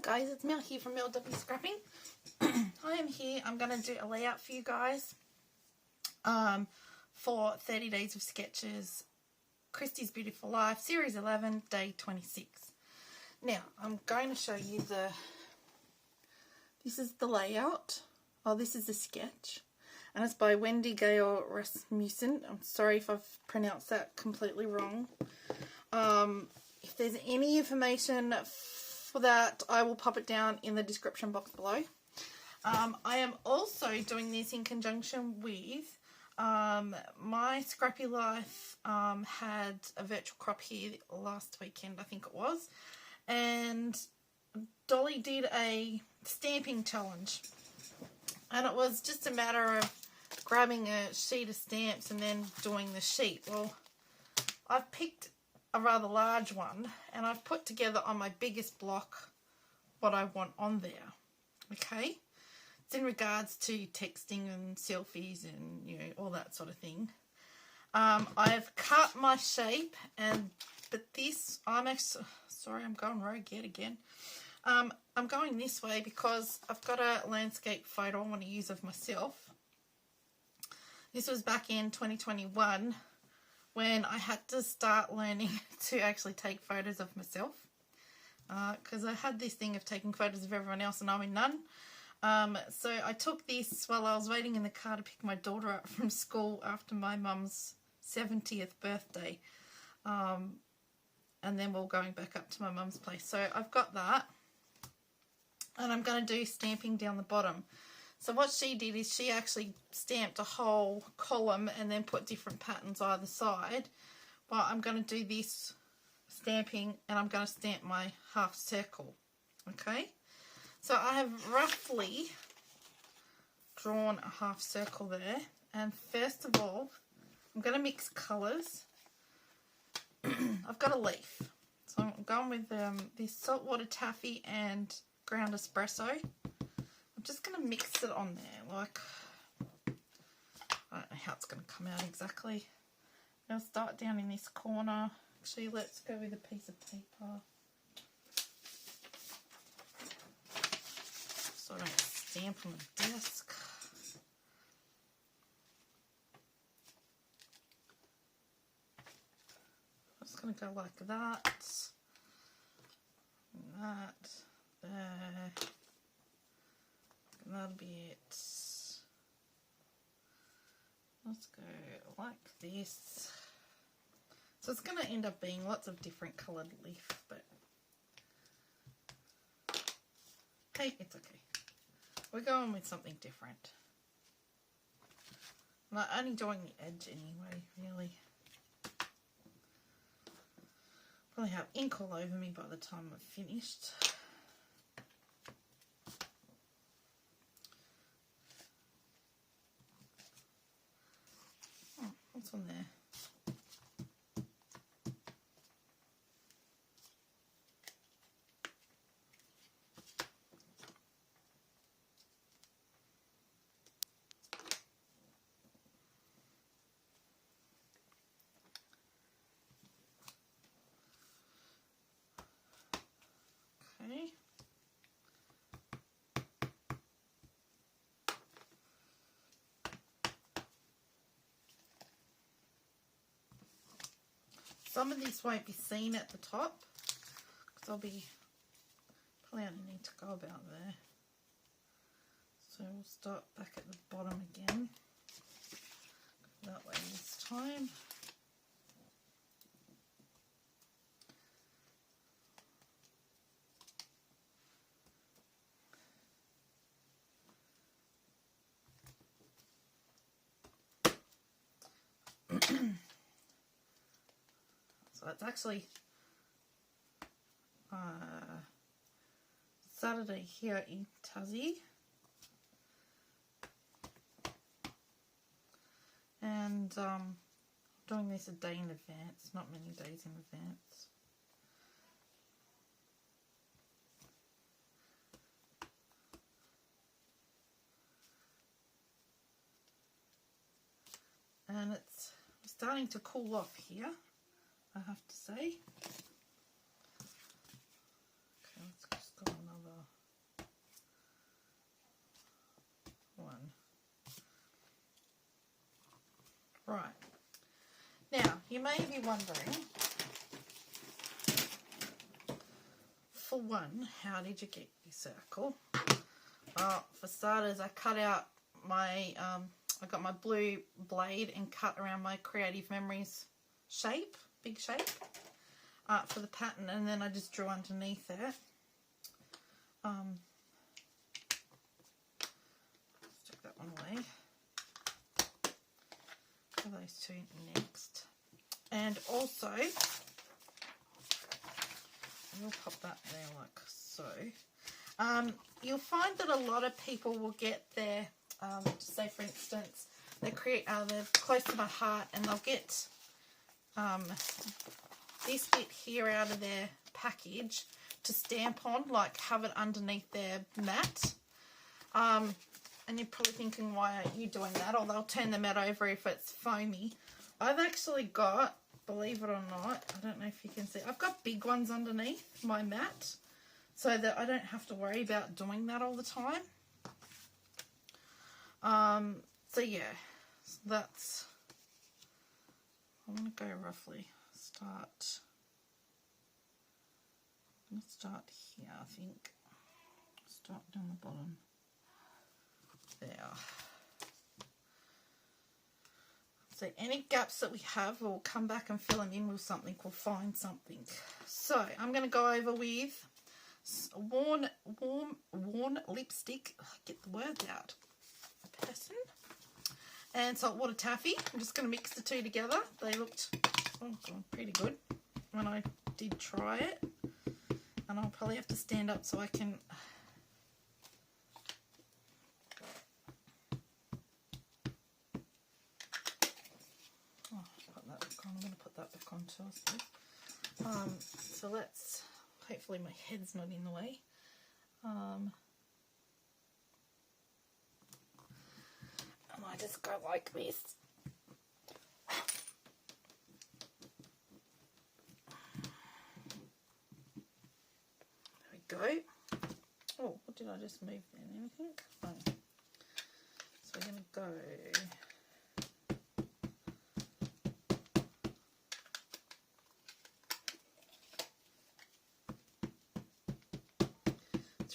guys, it's Mel here from LW Scrapping. I am here. I'm going to do a layout for you guys for 30 Days of Sketches, Christys Beautiful Life, Series 11, Day 26. Now, I'm going to show you this is the layout. Oh, this is the sketch. And it's by Wende, Gale, Rasmussen. I'm sorry if I've pronounced that completely wrong. If there's any information for that, I will pop it down in the description box below. I am also doing this in conjunction with my Scrappy Life had a virtual crop here last weekend, I think it was. And Dolly did a stamping challenge. And it was just a matter of grabbing a sheet of stamps and then doing the sheet. Well, I've picked a rather large one and I've put together on my biggest block what I want on there. Okay? It's in regards to texting and selfies and, you know, all that sort of thing. I've cut my shape but this, I'm actually, sorry, I'm going rogue yet again. I'm going this way because I've got a landscape photo I want to use of myself. This was back in 2021 when I had to start learning to actually take photos of myself. Because I had this thing of taking photos of everyone else and I'm in none. So I took this while I was waiting in the car to pick my daughter up from school after my mum's 70th birthday. And then we're going back up to my mum's place. So I've got that. And I'm going to do stamping down the bottom. So what she did is she actually stamped a whole column and then put different patterns either side. Well, I'm going to do this stamping and I'm going to stamp my half circle. Okay? So I have roughly drawn a half circle there. And first of all, I'm going to mix colours. I've got a leaf. So I'm going with this saltwater taffy and ground espresso. I'm just going to mix it on there. Like, I don't know how it's going to come out exactly. I'll start down in this corner. Actually, let's go with a piece of paper. So I don't stamp on the desk. I'm just going to go like that. And that. There. And that'll be it. Let's go like this. So it's going to end up being lots of different coloured leaf, but hey, it's okay. We're going with something different. I'm not only doing the edge anyway, really. Probably have ink all over me by the time I've finished. Oh, what's on there? Okay. Some of this won't be seen at the top because I'll be probably only need to go about there. So we'll start back at the bottom again. Go that way this time. So it's actually Saturday here in Tassie. And doing this a day in advance, not many days in advance. And it's starting to cool off here, I have to say. Okay, let's just go another Right. Now, you may be wondering, for one, how did you get your circle? Well, for starters, I cut out my, I got my blue blade and cut around my Creative Memories shape, big shape, for the pattern, and then I just drew underneath it. Stick that one away. Put those two next. And also, we'll pop that there like so. You'll find that a lot of people will get their, say for instance, they're close to my heart, and they'll get this bit here out of their package to stamp on, like have it underneath their mat. And you're probably thinking, why aren't you doing that? Or they'll turn the mat over if it's foamy. I've actually got, believe it or not, I don't know if you can see, I've got big ones underneath my mat so that I don't have to worry about doing that all the time. So yeah, so that's, I'm going to go roughly I'm going to start here, I think. Start down the bottom. There. So any gaps that we have, we'll come back and fill them in with something. We'll find something. So I'm going to go over with worn lipstick. Get the words out. A person. And saltwater taffy. I'm just going to mix the two together. They looked pretty good when I did try it. And I'll probably have to stand up so I can... I'm going to put that back on too, I suppose. So let's, hopefully my head's not in the way. And I just go like this. There we go. Oh, what did I just move then? Anything? No. So we're going to go...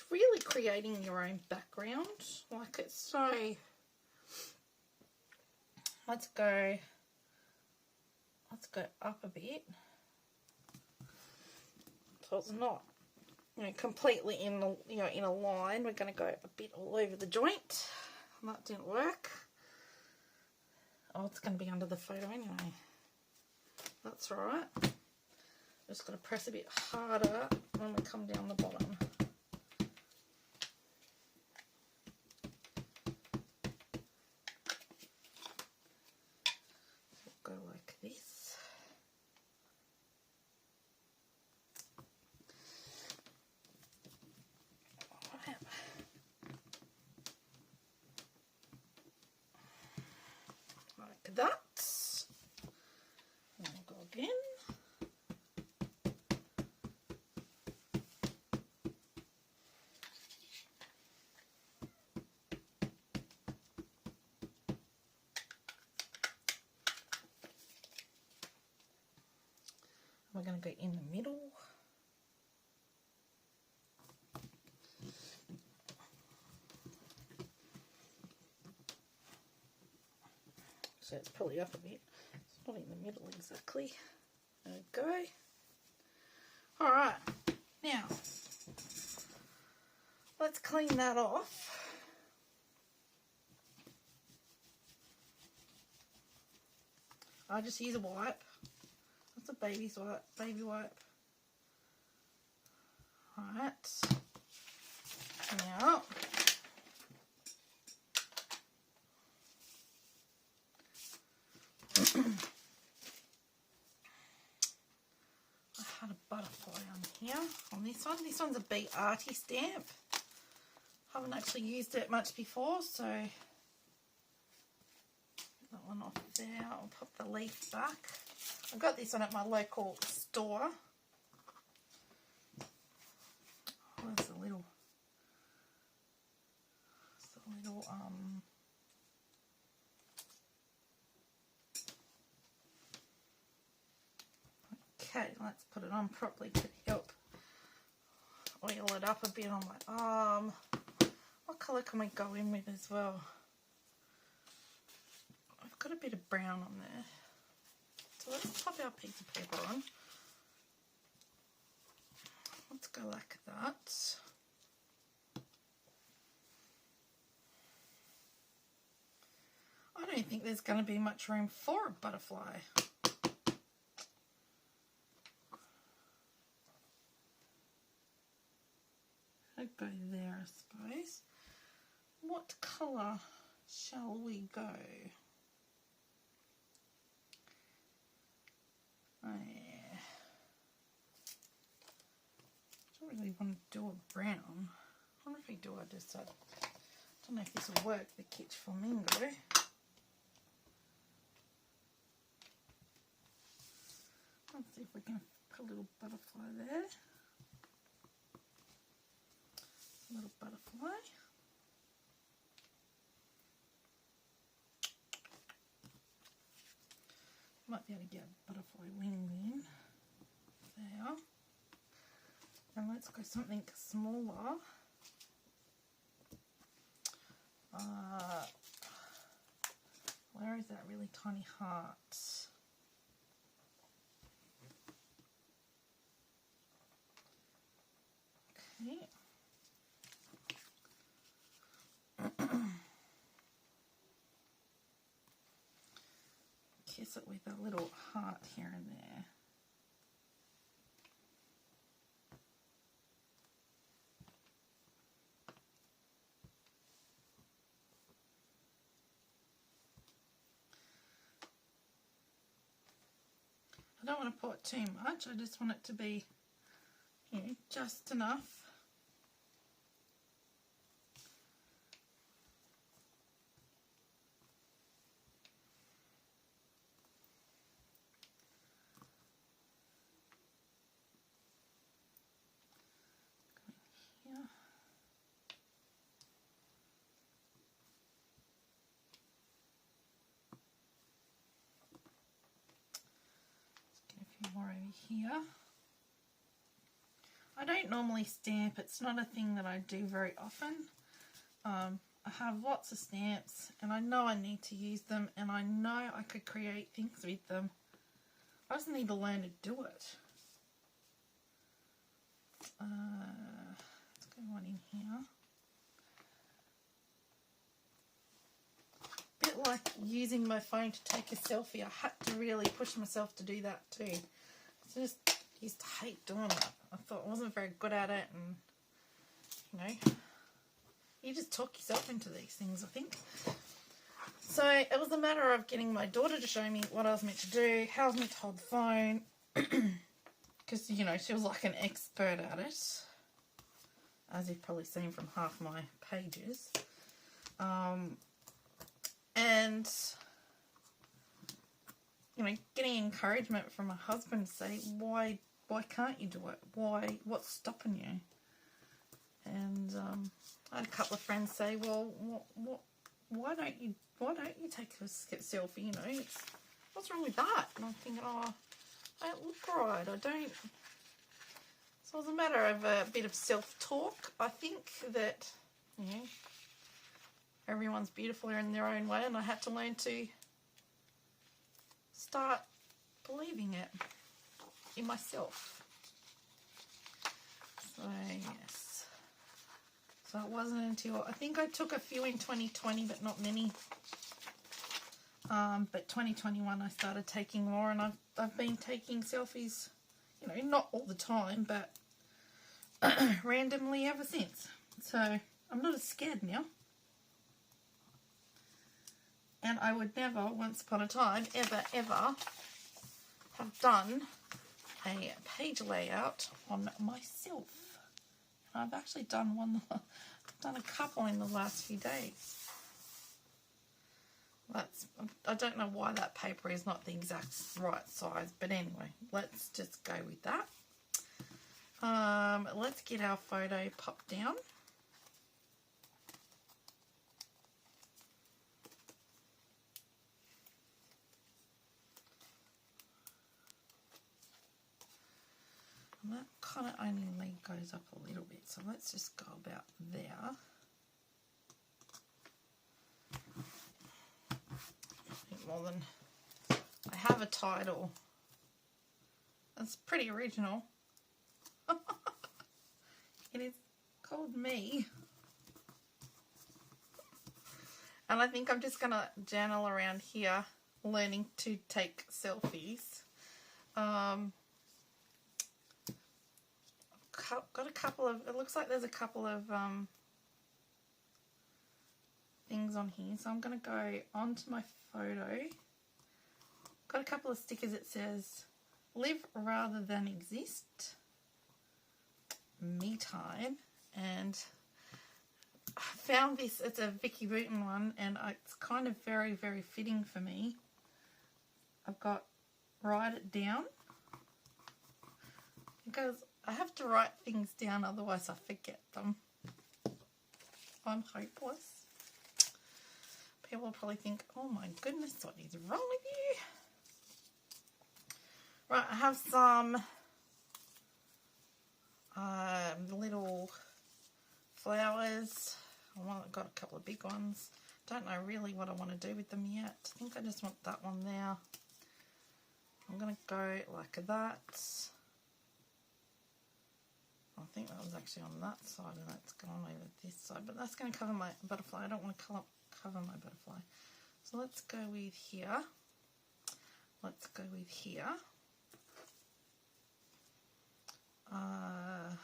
really creating your own background, like it's so, let's go up a bit so it's not, completely in the, in a line. We're going to go a bit all over the joint, and that didn't work. Oh, it's going to be under the photo anyway. That's right. Just got to press a bit harder when we come down the bottom. Go like this. Right. Like that. And we'll go again. We're going to go in the middle. So it's probably up a bit. It's not in the middle exactly. There we go. Alright, now let's clean that off. I just use a wipe. It's a baby wipe. Alright. Now, I had a butterfly on here on this one. This one's a Be Arty stamp. Haven't actually used it much before, so get that one off there. I'll pop the leaf back. I got this one at my local store. Oh, there's a little, Okay, let's put it on properly to help oil it up a bit on my arm. What colour can we go in with as well? I've got a bit of brown on there. So let's pop our piece of paper on. Let's go like that. I don't think there's going to be much room for a butterfly. I'll go there, I suppose. What colour shall we go? Oh, yeah. I don't really want to do a brown. I wonder if we do, I don't know if this will work, the Kitsch Flamingo. Let's see if we can put a little butterfly there. A little butterfly. Might be able to get a butterfly wing in there. And let's go something smaller. Where is that really tiny heart? Okay. Kiss it with a little heart here and there. I don't want to put too much, I just want it to be, you know, just enough. More over here. I don't normally stamp, it's not a thing that I do very often. I have lots of stamps and I know I need to use them and I know I could create things with them. I just need to learn to do it. Let's go one in here. A bit like using my phone to take a selfie. I had to really push myself to do that too. I just used to hate doing it. I thought I wasn't very good at it, and you know, you just talk yourself into these things, I think. So it was a matter of getting my daughter to show me what I was meant to do, how I was meant to hold the phone, because you know she was like an expert at it, as you've probably seen from half my pages. And you know, getting encouragement from my husband to say, why can't you do it? What's stopping you? And I had a couple of friends say, well, why don't you take a selfie? You know, what's wrong with that? And I'm thinking, oh, I don't look right. I don't. So it was a matter of a bit of self-talk. I think that, you know, everyone's beautiful in their own way, and I had to learn to start believing it in myself. So yes, so it wasn't until, I think I took a few in 2020 but not many, but 2021 I started taking more, and I've been taking selfies, you know, not all the time but randomly ever since. So I'm not as scared now. And I would never, once upon a time, ever have done a page layout on myself. And I've actually done one, I've done a couple in the last few days. I don't know why that paper is not the exact right size, but anyway, let's just go with that. Let's get our photo popped down. And that kind of only goes up a little bit, so let's just go about there. A bit more than... I have a title. It's pretty original. It is called Me. And I think I'm just going to journal around here, learning to take selfies. Got a couple of, it looks like there's a couple of things on here. So I'm going to go onto my photo. Got a couple of stickers that says, live rather than exist, me time. And I found this, it's a Vicky Booten one, and it's kind of very, very fitting for me. I've got write it down, because I have to write things down, otherwise I forget them. I'm hopeless. People will probably think, oh my goodness, what is wrong with you? Right, I have some little flowers. I've got a couple of big ones. Don't know really what I want to do with them yet. I think I just want that one there. I'm going to go like that. I think that was actually on that side and that's gone over this side, but that's going to cover my butterfly. I don't want to cover my butterfly. So let's go with here. Let's go with here. I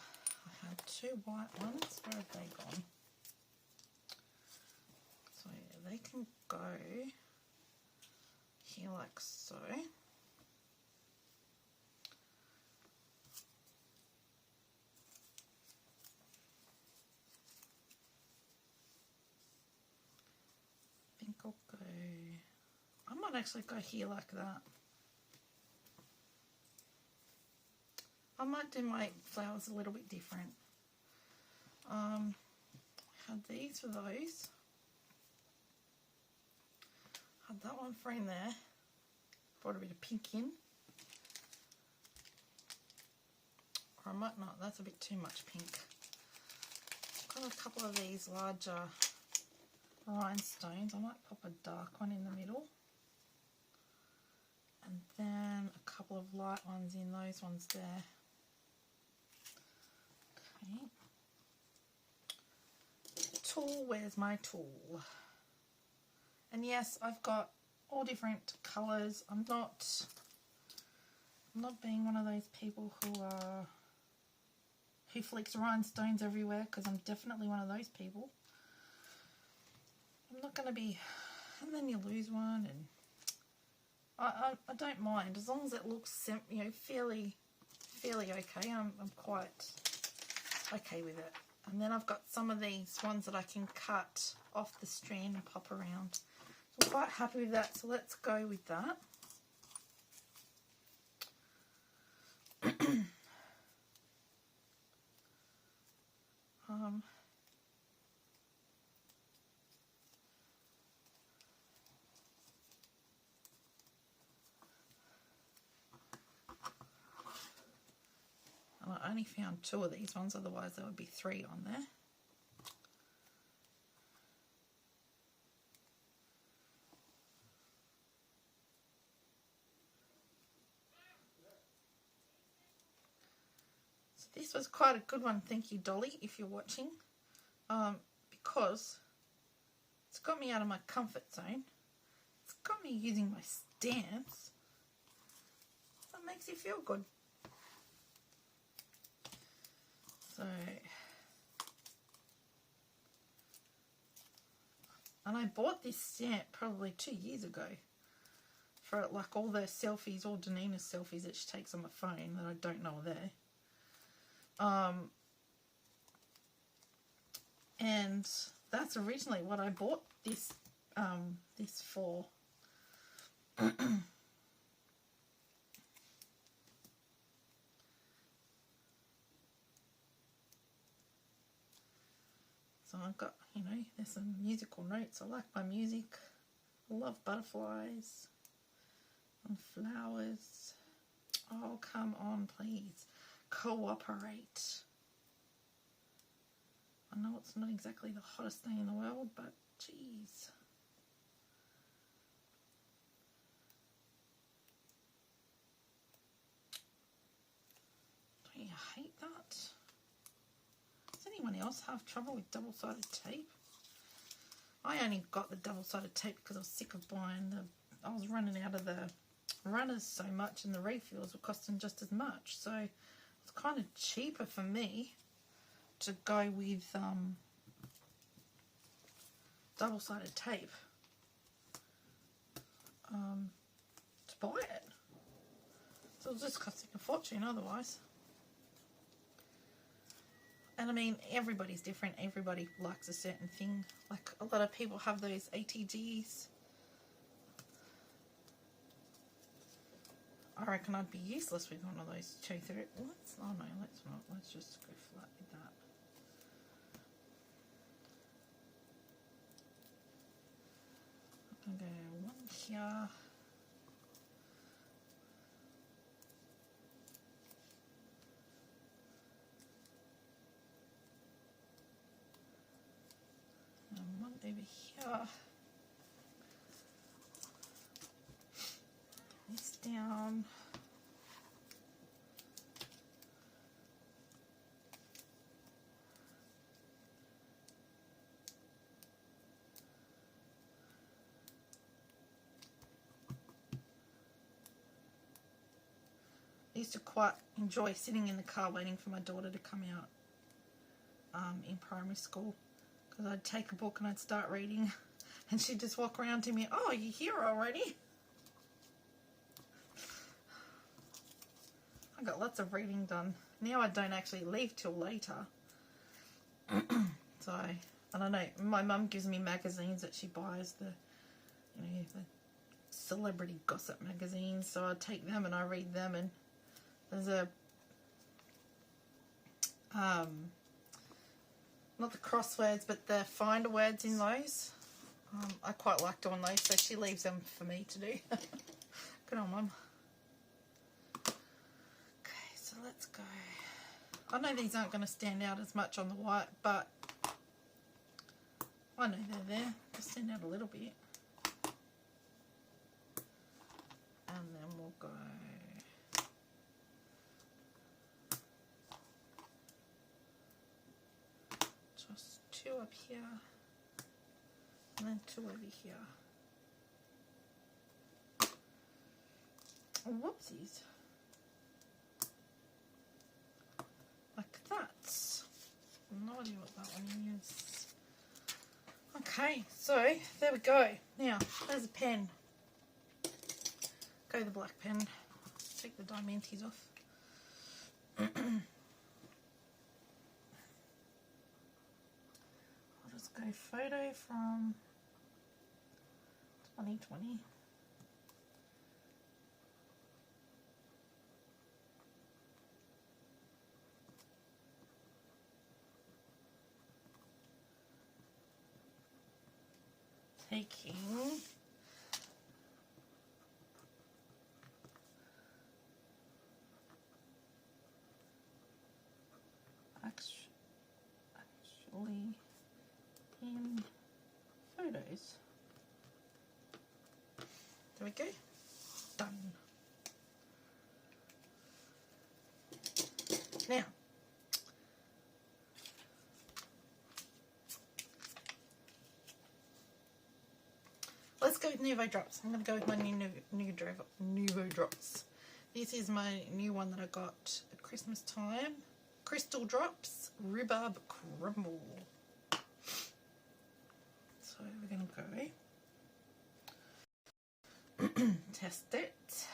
had two white ones. Where have they gone? So yeah, they can go here like so. I think I'll go, I might actually go here like that. I might do my flowers a little bit different. Had these for those. Had that one for in there. Brought a bit of pink in. Or I might not, that's a bit too much pink. Got a couple of these larger rhinestones. I might pop a dark one in the middle. And then a couple of light ones in those ones there. Okay. Tool, where's my tool? And yes, I've got all different colours. I'm not being one of those people who flicks rhinestones everywhere, because I'm definitely one of those people. I'm not going to be, and then you lose one, and I don't mind as long as it looks fairly okay. I'm quite okay with it. And then I've got some of these ones that I can cut off the strand and pop around. So I'm quite happy with that. So let's go with that. I only found 2 of these ones, otherwise there would be 3 on there. So this was quite a good one, thank you Dolly, if you're watching, because it's got me out of my comfort zone. It's got me using my stance. That makes you feel good. So, and I bought this stamp probably 2 years ago for like all the selfies, all Danina's selfies that she takes on my phone that I don't know are there. And that's originally what I bought this this for. So I've got, there's some musical notes. I like my music. I love butterflies and flowers. Oh, come on, please. cooperate. I know it's not exactly the hottest thing in the world, but geez. Don't you hate that? Does anyone else have trouble with double-sided tape? I only got the double-sided tape because I was sick of buying I was running out of the runners so much, and the refills were costing just as much. So it's kind of cheaper for me to go with double-sided tape to buy it. So it was just costing a fortune otherwise. And I mean, everybody's different. Everybody likes a certain thing. Like, a lot of people have those ATGs. I reckon I'd be useless with one of those two through. Oh no, let's not. Let's just go flat with that. I'm going to go one here. And one over here. This down. I used to quite enjoy sitting in the car waiting for my daughter to come out in primary school, because I'd take a book and I'd start reading and she'd just walk around to me, "Oh, you're here already?" I got lots of reading done. Now I don't actually leave till later. So, I don't know, my mum gives me magazines that she buys, the celebrity gossip magazines, so I take them and I read them, and there's a not the crosswords, but the find words in those. I quite like doing those, so she leaves them for me to do. Good on, Mum. Okay, so let's go. I know these aren't going to stand out as much on the white, but I know they're there. They'll stand out a little bit. And then we'll go just two up here, and then two over here. Oh, whoopsies. Like that. No idea what that one is. Okay, so there we go. Now, there's a pen. Go the black pen. Take the diamantes off. I'll just go photo from 2020. Taking actually in photos. There we go. Done. Now, let's go with Nuvo Drops. I'm going to go with my new Nuvo Drops. This is my new one that I got at Christmas time. Crystal Drops Rhubarb Crumble. So we're going to go test it.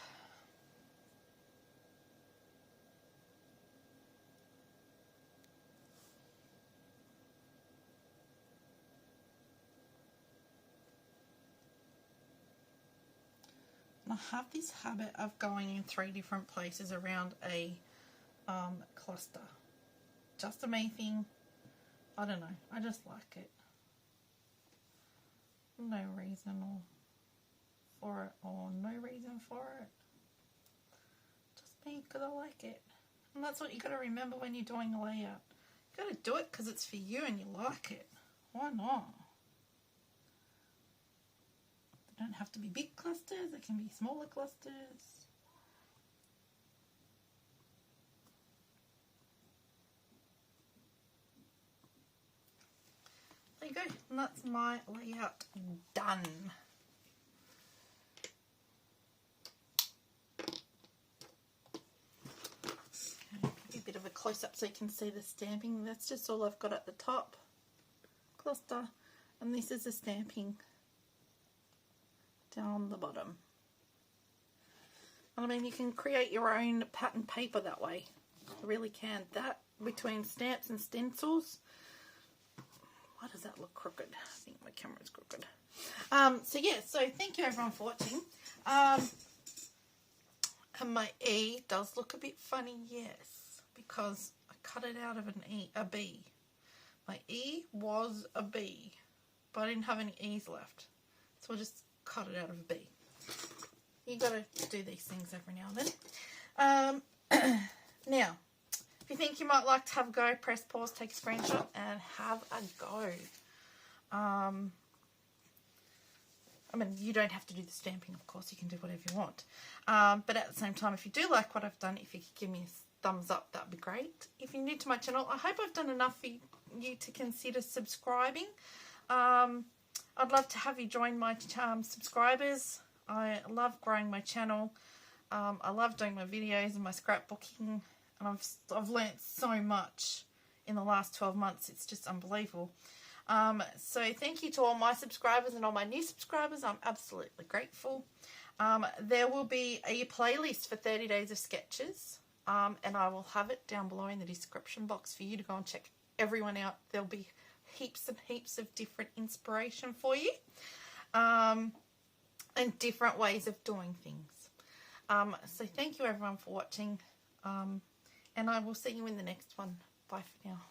I have this habit of going in 3 different places around a cluster. Just a me thing. I don't know. I just like it. No reason for it, or no reason for it. Just me because I like it. And that's what you got to remember when you're doing a layout. You got to do it because it's for you and you like it. Why not? They don't have to be big clusters. They can be smaller clusters. There you go. And that's my layout done. Bit of a close-up so you can see the stamping. That's just all I've got at the top cluster, and this is the stamping down the bottom. And I mean, you can create your own pattern paper that way. You really can. That between stamps and stencils. Why does that look crooked? I think my camera's crooked. So yeah, so thank you everyone for watching. And my E does look a bit funny, yes, because I cut it out of a B. My E was a B, but I didn't have any E's left. So I just cut it out of a B. You got to do these things every now and then. Now, if you think you might like to have a go, press pause, take a screenshot, and have a go. I mean, you don't have to do the stamping, of course. You can do whatever you want. But at the same time, if you do like what I've done, if you could give me a thumbs up, that would be great. If you're new to my channel, I hope I've done enough for you to consider subscribing. I'd love to have you join my subscribers. I love growing my channel. I love doing my videos and my scrapbooking, and I've learnt so much in the last 12 months. It's just unbelievable. So thank you to all my subscribers and all my new subscribers. I'm absolutely grateful. There will be a playlist for 30 days of sketches, and I will have it down below in the description box for you to go and check everyone out. There'll be heaps and heaps of different inspiration for you, and different ways of doing things. So thank you everyone for watching, and I will see you in the next one. Bye for now.